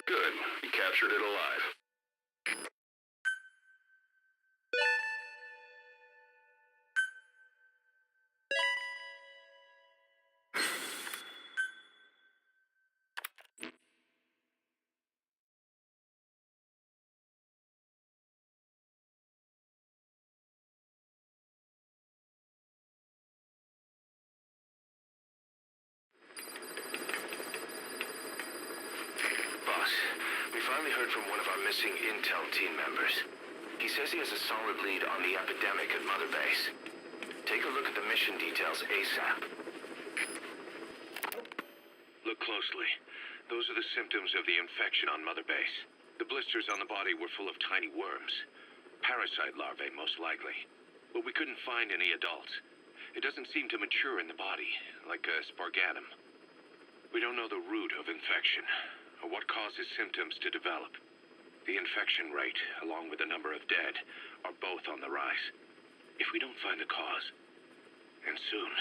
Good. You captured it alive. We finally heard from one of our missing intel team members. He says he has a solid lead on the epidemic at Mother Base. Take a look at the mission details ASAP. Look closely. Those are the symptoms of the infection on Mother Base. The blisters on the body were full of tiny worms. Parasite larvae, most likely. But we couldn't find any adults. It doesn't seem to mature in the body, like a spargatum. We don't know the root of infection, or what causes symptoms to develop. The infection rate, along with the number of dead, are both on the rise. If we don't find the cause, and soon...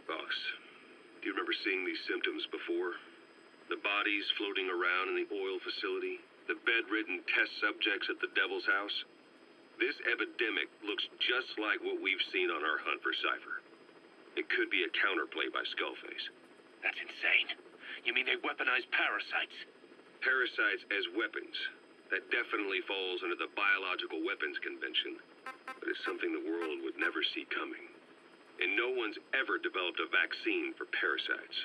Boss, do you remember seeing these symptoms before? The bodies floating around in the oil facility, the bedridden test subjects at the Devil's House? This epidemic looks just like what we've seen on our hunt for Cypher. It could be a counterplay by Skullface. That's insane. You mean they weaponize parasites? Parasites as weapons. That definitely falls under the Biological Weapons Convention, but it's something the world would never see coming. And no one's ever developed a vaccine for parasites.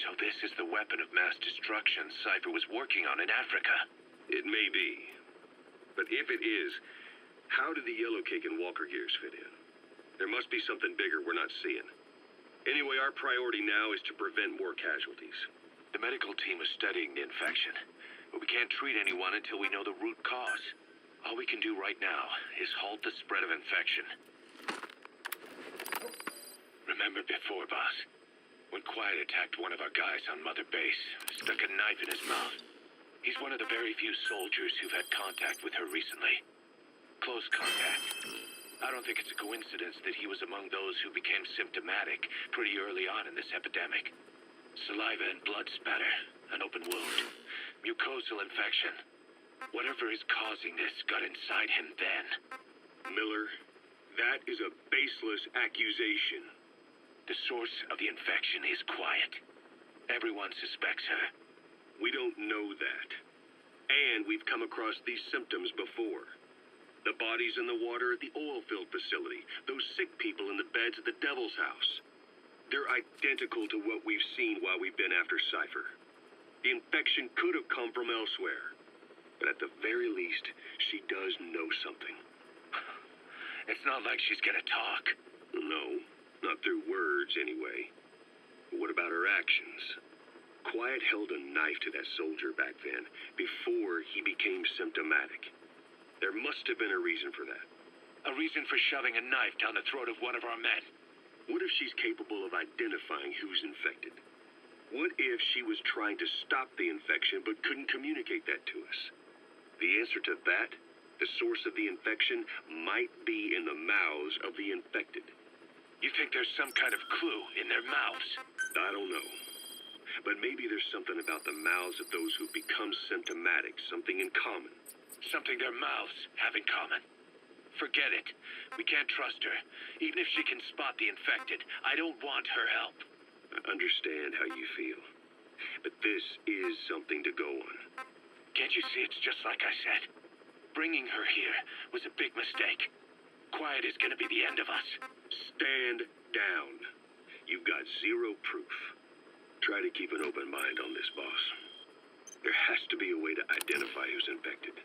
So this is the weapon of mass destruction Cypher was working on in Africa? It may be. But if it is, how did the Yellow Cake and Walker gears fit in? There must be something bigger we're not seeing. Anyway, our priority now is to prevent more casualties. The medical team is studying the infection, but we can't treat anyone until we know the root cause. All we can do right now is halt the spread of infection. Remember before, boss, when Quiet attacked one of our guys on Mother Base, stuck a knife in his mouth. He's one of the very few soldiers who've had contact with her recently. Close contact. I don't think it's a coincidence that he was among those who became symptomatic pretty early on in this epidemic. Saliva and blood spatter, an open wound, mucosal infection. Whatever is causing this got inside him then. Miller, that is a baseless accusation. The source of the infection is Quiet. Everyone suspects her. We don't know that. And we've come across these symptoms before. The bodies in the water at the oil field facility, those sick people in the beds at the Devil's House. They're identical to what we've seen while we've been after Cypher. The infection could have come from elsewhere. But at the very least, she does know something. It's not like she's gonna talk. No, not through words anyway. But what about her actions? Quiet held a knife to that soldier back then, before he became symptomatic. There must have been a reason for that. A reason for shoving a knife down the throat of one of our men. What if she's capable of identifying who's infected? What if she was trying to stop the infection but couldn't communicate that to us? The answer to that, the source of the infection, might be in the mouths of the infected. You think there's some kind of clue in their mouths? I don't know. But maybe there's something about the mouths of those who've become symptomatic, something in common. Something their mouths have in common. Forget it. We can't trust her. Even if she can spot the infected, I don't want her help. I understand how you feel. But this is something to go on. Can't you see it's just like I said? Bringing her here was a big mistake. Quiet is gonna be the end of us. Stand down. You've got zero proof. Try to keep an open mind on this, boss. There has to be a way to identify who's infected.